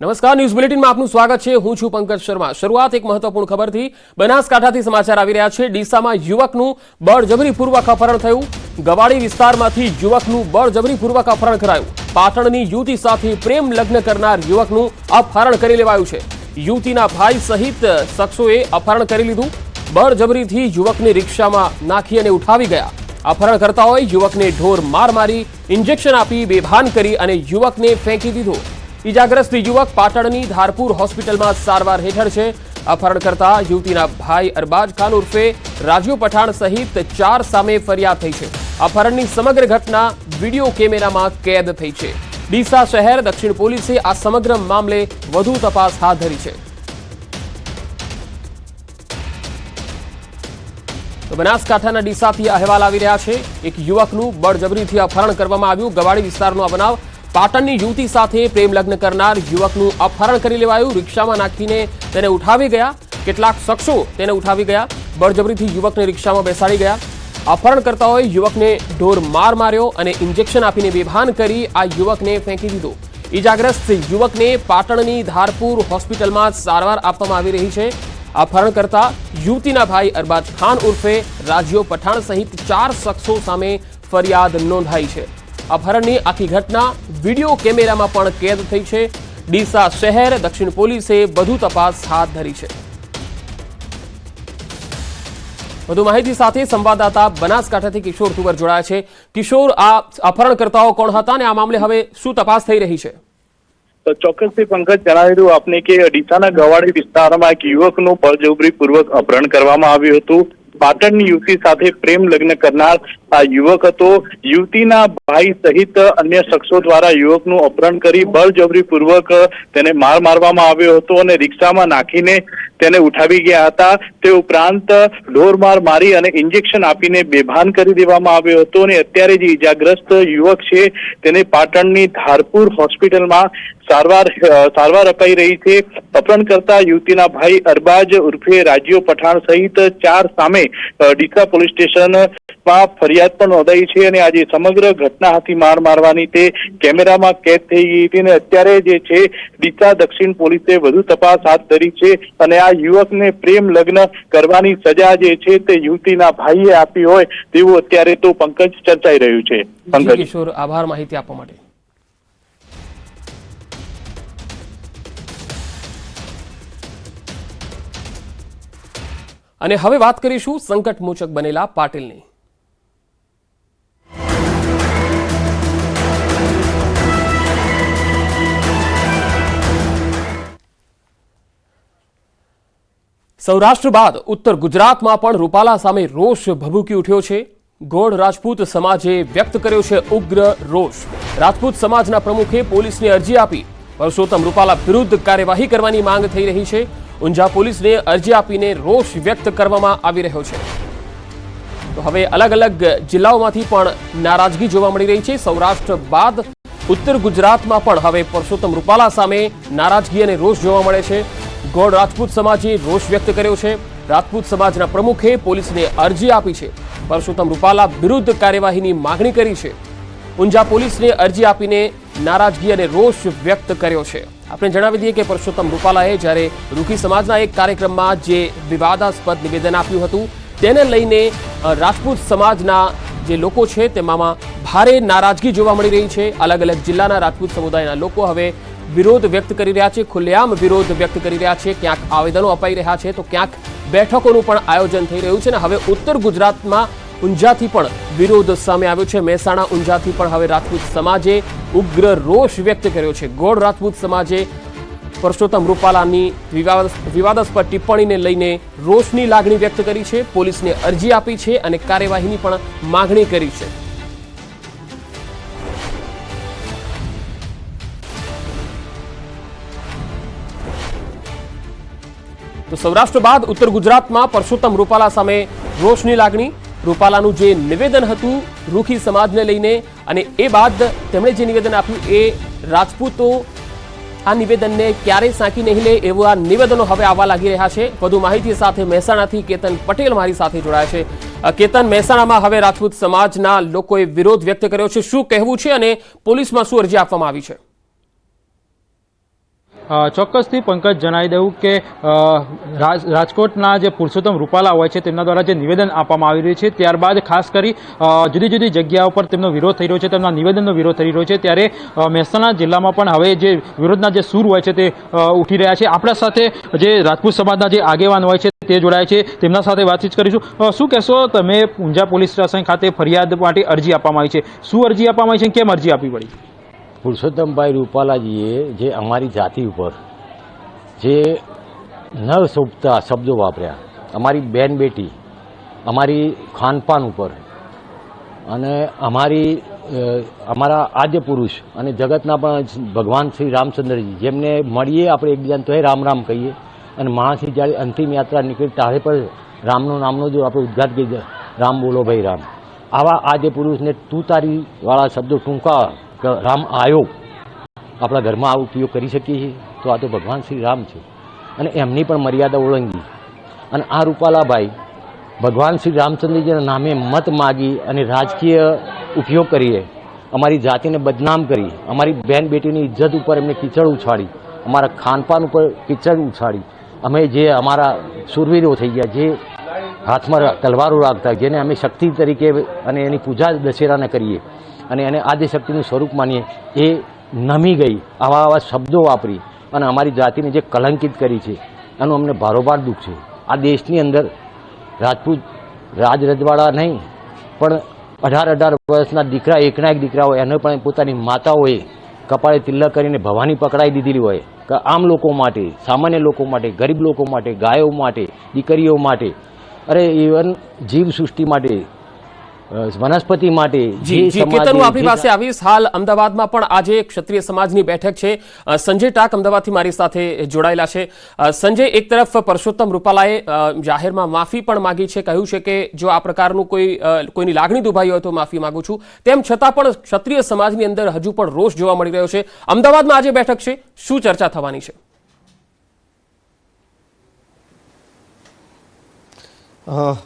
નમસ્કાર, ન્યૂઝ બુલેટિનમાં આપનું સ્વાગત છે। હું છું પંકજ શર્મા। શરૂઆત એક મહત્વપૂર્ણ ખબરથી। બનાસકાંઠાથી સમાચાર આવી રહ્યા છે। ડીસામાં યુવકનું બળજબરીપૂર્વક અપહરણ થયું। ગવાડી વિસ્તારમાંથી યુવકનું બળજબરીપૂર્વક અપહરણ કરાયું। પાટણની યુવતી સાથે પ્રેમ લગ્ન કરનાર યુવકનું અપહરણ કરી લેવાયું છે। યુવતીના ભાઈ સહિત શખ્સોએ અપહરણ કરી લીધું। બળજબરીથી યુવકને રિક્ષામાં નાખી અને ઉઠાવી ગયા। અપહરણકર્તાઓએ યુવકને ઢોર માર મારી ઇન્જેક્શન આપી બેભાન કરી અને યુવકને ફેંકી દીધો। ઇજાગ્રસ્ત યુવક પાટણની ધારપુર હોસ્પિટલમાં સારવાર હેઠળ છે। અપહરણકર્તા યુવતીના ભાઈ અરબાજ ખાન ઉર્ફે રાજુ પઠાણ સહિત 4 સામે ફરિયાદ થઈ છે। અપહરણની સમગ્ર ઘટના વિડીયો કેમેરામાં કેદ થઈ છે। ડીસા શહેર દક્ષિણ પોલીસે આ સમગ્ર મામલે વધુ તપાસ હાથ ધરી છે। તો બનાસકાંઠાના ડીસાથી અહેવાલ આવી રહ્યા છે। એક યુવકનું બળજબરીથી અપહરણ કરવામાં આવ્યું। ગવાડી વિસ્તારનો આ બનાવ। પાટણની યુવતી સાથે પ્રેમ લગ્ન કરનાર યુવકનું અપહરણ કરી લેવાયું। રિક્ષામાં નાખીને તેને ઉઠાવી ગયા। કેટલાક શખ્સો તેને ઉઠાવી ગયા। બળજબરીથી યુવકને રિક્ષામાં બેસાડી ગયા। અપહરણકર્તાઓએ યુવકને ઢોર માર માર્યો અને ઇન્જેક્શન આપીને બેભાન કરી આ યુવકને ફેંકી દીધો। ઇજાગ્રસ્ત યુવકને પાટણની ધારપુર હોસ્પિટલમાં સારવાર આપવામાં આવી રહી છે। અપહરણકર્તા યુવતીના ભાઈ અરબાજ ખાન ઉર્ફે રાજ્યો પઠાણ સહિત 4 શખ્સો સામે ફરિયાદ નોંધાઈ છે। અપહરણની આખી ઘટના વિડીયો કેમેરામાં પણ કેદ થઈ છે। ડીસા શહેર દક્ષિણ પોલીસે વધુ તપાસ હાથ ધરી છે। વધુ માહિતી સાથે સંવાદદાતા બનાસકાંઠાથી કિશોર તુવર જોડાયા છે। કિશોર, આ અપહરણકર્તાઓ કોણ હતા અને આ મામલે હવે શું તપાસ થઈ રહી છે? ચોક્કસથી પંકજ જણાવી દઉં આપને કે ડીસાના ગવાડી વિસ્તારમાં એક યુવકનું બળજબરીપૂર્વક અપહરણ કરવામાં આવ્યું હતું। પાટણની યુવતી સાથે પ્રેમ લગ્ન કરનાર આ યુવક હતો। યુવતીના ભાઈ સહિત અન્ય શખ્સો દ્વારા યુવકનું અપહરણ કરી બળજબરીપૂર્વક તેને માર મારવામાં આવ્યો હતો અને રિક્ષામાં નાખીને તેને ઉઠાવી ગયા હતા। તે ઉપરાંત ઢોર માર મારી અને ઇન્જેક્શન આપીને બેભાન કરી દેવામાં આવ્યો હતો અને અત્યારે જે ઇજાગ્રસ્ત યુવક છે તેને પાટણની ધારપુર હોસ્પિટલમાં સારવાર અપાઈ રહી છે। અપહરણકર્તા યુવતીના ભાઈ અરબાજ ઉર્ફે રાજ્યો પઠાણ સહિત 4 સામે ડીસા પોલીસ સ્ટેશનમાં ફરિયાદ પણ નોંધાઈ છે અને આજે સમગ્ર ઘટના હતી માર મારવાની તે કેમેરામાં કેદ થઈ ગઈ હતી અને અત્યારે જે છે ડીસા દક્ષિણ પોલીસે વધુ તપાસ હાથ ધરી છે અને આ યુવકને પ્રેમ લગ્ન કરવાની સજા જે છે તે યુવતીના ભાઈએ આપી હોય તેવું અત્યારે તો પંકજ ચર્ચાઈ રહ્યું છે। પંકજ, કિશોર, આભાર માહિતી આપવા માટે। અને હવે વાત કરીશું સંકટમોચક બનેલા પાટીલની। સૌરાષ્ટ્ર બાદ ઉત્તર ગુજરાતમાં પણ રૂપાલા સામે રોષ ભભૂકી ઉઠ્યો છે। ગોળ રાજપૂત સમાજે વ્યક્ત કર્યો છે ઉગ્ર રોષ। રાજપૂત સમાજના પ્રમુખે પોલીસને અરજી આપી પરસોત્તમ રૂપાલા વિરુદ્ધ કાર્યવાહી કરવાની માંગ થઈ રહી છે। ઊંઝા પોલીસને અરજી આપીને રોષ વ્યક્ત કરવામાં આવી રહ્યો છે। તો હવે અલગ અલગ જિલ્લાઓમાંથી પણ નારાજગી જોવા મળી રહી છે। સૌરાષ્ટ્ર બાદ ઉત્તર ગુજરાતમાં પણ હવે પરસોત્તમ રૂપાલા સામે નારાજગી અને રોષ જોવા મળે છે। ગોળ રાજપૂત સમાજે રોષ વ્યક્ત કર્યો છે। રાજપૂત સમાજના પ્રમુખે પોલીસને અરજી આપી છે। પરસોત્તમ રૂપાલા વિરુદ્ધ કાર્યવાહીની માંગણી કરી છે। ઊંઝા પોલીસને અરજી આપીને નારાજગી અને રોષ વ્યક્ત કર્યો છે। આપણે જણાવી દઈએ કે પરસોત્તમ રૂપાલાએ જ્યારે રૂખી સમાજના એક કાર્યક્રમમાં જે વિવાદાસ્પદ નિવેદન આપ્યું હતું તેને લઈને રાજપૂત સમાજના જે લોકો છે તેમાં ભારે નારાજગી જોવા મળી રહી છે। અલગ અલગ જિલ્લાના રાજપૂત સમુદાયના લોકો હવે વિરોધ વ્યક્ત કરી રહ્યા છે। ખુલ્લેઆમ વિરોધ વ્યક્ત કરી રહ્યા છે। ક્યાંક આવેદનો અપાઈ રહ્યા છે તો ક્યાંક બેઠકોનું પણ આયોજન થઈ રહ્યું છે અને હવે ઉત્તર ગુજરાતમાં ઊંઝાથી પણ વિરોધ સામે આવ્યો છે। મહેસાણા ઊંઝાથી પણ હવે રાજપૂત સમાજે ઉગ્ર રોષ વ્યક્ત કર્યો છે। ગોળ રાજપૂત સમાજે પરસોત્તમ રૂપાલાની વિવાદાસ્પદ ટિપ્પણીને લઈને રોષની લાગણી વ્યક્ત કરી છે। પોલીસને અરજી આપી છે અને કાર્યવાહીની પણ માંગણી કરી છે। તો સૌરાષ્ટ્ર બાદ ઉત્તર ગુજરાતમાં પરસોત્તમ રૂપાલા સામે રોષની લાગણી। રૂપાલાનું જે નિવેદન હતું રૂખી સમાજને લઈને અને એ બાદ તેમણે જે નિવેદન આપ્યું એ રાજપૂતો આ નિવેદનને ક્યારેય સાંકી નહીં લે એવા નિવેદનો હવે આવવા લાગી રહ્યા છે। વધુ માહિતી સાથે મહેસાણાથી કેતન પટેલ મારી સાથે જોડાયા છે। કેતન, મહેસાણામાં હવે રાજપૂત સમાજના લોકોએ વિરોધ વ્યક્ત કર્યો છે, શું કહેવું છે અને પોલીસમાં શું અરજી આપવામાં આવી છે? ચોક્કસથી પંકજ જણાવી દઉં કે રાજકોટના જે પુરુષોત્તમ રૂપાલા હોય છે તેમના દ્વારા જે નિવેદન આપવામાં આવી રહ્યું છે ત્યારબાદ ખાસ કરી જુદી જુદી જગ્યાઓ પર તેમનો વિરોધ થઈ રહ્યો છે, તેમના નિવેદનનો વિરોધ થઈ રહ્યો છે, ત્યારે મહેસાણા જિલ્લામાં પણ હવે જે વિરોધના જે સૂર હોય છે તે ઉઠી રહ્યા છે. આપણા સાથે જે રાજપૂત સમાજના જે આગેવાન હોય છે તે જોડાય છે, તેમના સાથે વાતચીત કરીશું. શું કહેશો, તમે ઊંઝા પોલીસ સ્ટેશન ખાતે ફરિયાદ માટે અરજી આપવામાં આવી છે, શું અરજી આપવામાં આવી છે, કેમ અરજી આપવી પડી? પુરુષોત્તમભાઈ રૂપાલાજીએ જે અમારી જાતિ ઉપર જે ન શોભતા શબ્દો વાપર્યા, અમારી બેન બેટી, અમારી ખાનપાન ઉપર અને અમારા આદ્ય પુરુષ અને જગતના પણ ભગવાન શ્રી રામચંદ્રજી, જેમને મળીએ આપણે એકબીજાને તો રામ રામ કહીએ અને માણસની જ્યારે અંતિમ યાત્રા નીકળી ત્યારે પણ રામનો નામનો જો આપણે ઉદ્ઘાટ કરીએ, રામ બોલો ભાઈ રામ, આવા આદ્ય પુરુષને તું તારીવાળા શબ્દો ટૂંકા રામ આવ્યો આપણા ઘરમાં આ ઉપયોગ કરી શકીએ છીએ, તો આ તો ભગવાન શ્રી રામ છે અને એમની પણ મર્યાદા ઓળંગી અને આ રૂપાલાભાઈ ભગવાન શ્રી રામચંદ્રજીના નામે મત માગી અને રાજકીય ઉપયોગ કરીએ, અમારી જાતિને બદનામ કરી, અમારી બેન બેટીની ઇજ્જત ઉપર એમને કીચડ ઉછાળી, અમારા ખાનપાન ઉપર કીચડ ઉછાળી, અમે જે અમારા શૂરવીરો થઈ ગયા, જે હાથમાં તલવારો રાખતા, જેને અમે શક્તિ તરીકે અને એની પૂજા દશેરાને કરીએ અને એને આદિશક્તિનું સ્વરૂપ માનીએ, એ નમી ગઈ આવા શબ્દો વાપરી અને અમારી જાતિને જે કલંકિત કરી છે એનું અમને ભારોભાર દુઃખ છે. આ દેશની અંદર રાજપૂત રજવાડા નહીં પણ 18 વર્ષના દીકરા, એકના એક દીકરા હોય, એને પણ પોતાની માતાઓએ કપાળે તિલક કરીને ભવાની પકડાઈ દીધેલી હોય કે આમ લોકો માટે, સામાન્ય લોકો માટે, ગરીબ લોકો માટે, ગાયો માટે, દીકરીઓ માટે, અરે ઇવન જીવ સૃષ્ટિ માટે, વનસ્પતિ માટે. જી કેતન, હું આપણી પાસે આવીશ. હાલ અમદાવાદમાં પણ આજે ક્ષત્રિય સમાજની બેઠક છે. સંજય ટાક અમદાવાદથી મારી સાથે જોડાયેલા છે. સંજય, એક તરફ પરસોત્તમ રૂપાલાએ જાહેરમાં માફી પણ માંગી છે, કહ્યું છે કે જો આ પ્રકારનું કોઈની લાગણી દુભાઈ હોય તો માફી માંગુ છું. તેમ છતાં પણ ક્ષત્રિય સમાજની અંદર હજુ પણ રોષ જોવા મળી રહ્યો છે. અમદાવાદમાં આજે બેઠક છે, શું ચર્ચા થવાની છે?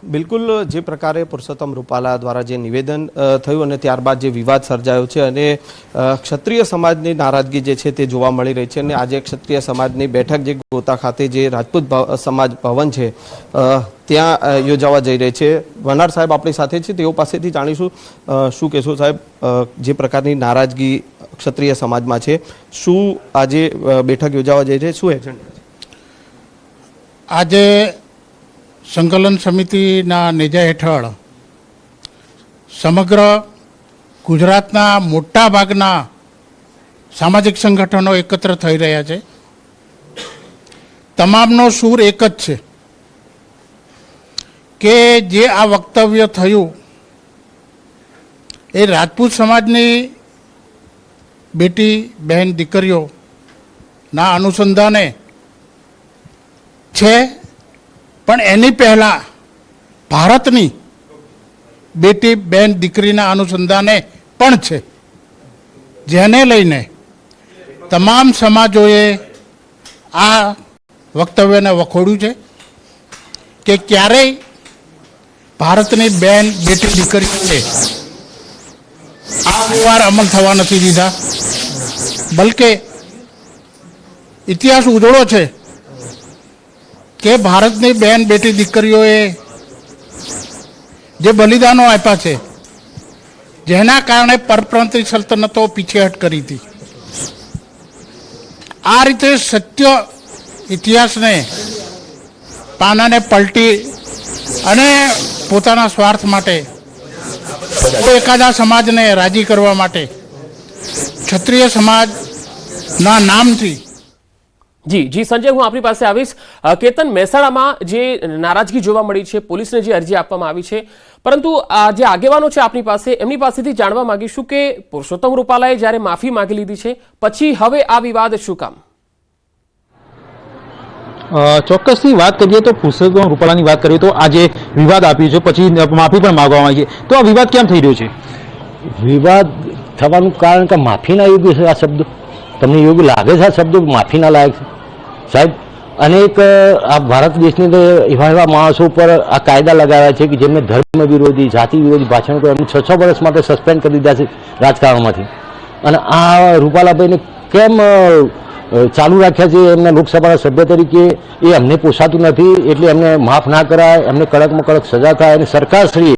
બિલકુલ, જે પ્રકારે પુરુષોત્તમ રૂપાલા દ્વારા જે નિવેદન થયું અને ત્યારબાદ જે વિવાદ સર્જાયો છે અને ક્ષત્રિય સમાજની નારાજગી જે છે તે જોવા મળી રહી છે અને આજે ક્ષત્રિય સમાજની બેઠક જે ગોતા ખાતે જે રાજપૂત સમાજ ભવન છે ત્યાં યોજાવા જઈ રહી છે. વનાર સાહેબ આપણી સાથે છે, તેઓ પાસેથી જાણીશું શું કહેશો સાહેબ, જે પ્રકારની નારાજગી ક્ષત્રિય સમાજમાં છે, શું આજે બેઠક યોજાવા જઈ રહી છે, શું એજન્ડા છે? આજે સંકલન સમિતિના નેજા હેઠળ સમગ્ર ગુજરાતના મોટા ભાગના સામાજિક સંગઠનો એકત્ર થઈ રહ્યા છે. તમામનો સૂર એક જ છે કે જે આ વક્તવ્ય થયું એ રાજપૂત સમાજની બેટી, બહેન, દીકરીઓના અનુસંધાને છે, પણ એની પહેલાં ભારતની બેટી, બેન, દીકરીના અનુસંધાને પણ છે, જેને લઈને તમામ સમાજોએ આ વક્તવ્યને વખોડ્યું છે કે ક્યારેય ભારતની બેન, બેટી, દીકરીઓને આ વ્યવહાર અમલ થવા નથી દીધા, બલકે ઇતિહાસ ઉજળો છે કે ભારતની બેન, બેટી, દીકરીઓએ જે બલિદાનો આપ્યા છે, જેના કારણે પરપ્રાંતીય સલ્તનતો પીછેહટ કરી હતી. આ રીતે સત્ય ઇતિહાસને પાનાને પલટી અને પોતાના સ્વાર્થ માટે એકાદા સમાજને રાજી કરવા માટે ક્ષત્રિય સમાજના નામથી. જી સંજય, હું આપણી પાસે આવીશ. કેતન, મહેસાણામાં જે નારાજગી જોવા મળી છે, પોલીસને જે અરજી આપવામાં આવી છે, પરંતુ આ જે આગેવાનો છે આપણી પાસે, એમની પાસેથી જાણવા માંગીશું કે પુરુષોત્તમ રૂપાલાએ જ્યારે માફી માંગી લીધી છે પછી હવે આ વિવાદ શું કામ? ચોક્કસથી વાત કરીએ તો પુરુષોત્તમ રૂપાલાની વાત કરીએ તો આજે વિવાદ આપ્યું છે, પછી માફી પણ માંગવામાં આવી છે, તો આ વિવાદ કેમ થઈ રહ્યો છે? વિવાદ થવાનું કારણ કે માફીના યોગ્ય છે આ શબ્દો? તમને યોગ્ય લાગે છે આ શબ્દો માફીના લાયક છે સાહેબ? અનેક આ ભારત દેશની અંદર એવા માણસો ઉપર આ કાયદા લગાવ્યા છે કે જેમને ધર્મ વિરોધી, જાતિ વિરોધી ભાષણ કરે, એમને 6 વર્ષ માટે સસ્પેન્ડ કરી દીધા છે રાજકારણમાંથી. અને આ રૂપાલાભાઈને કેમ ચાલુ રાખ્યા છે એમના લોકસભાના સભ્ય તરીકે, એ અમને પોસાતું નથી. એટલે એમને માફ ના કરાય, એમને કડકમાં કડક સજા થાય અને સરકારશ્રી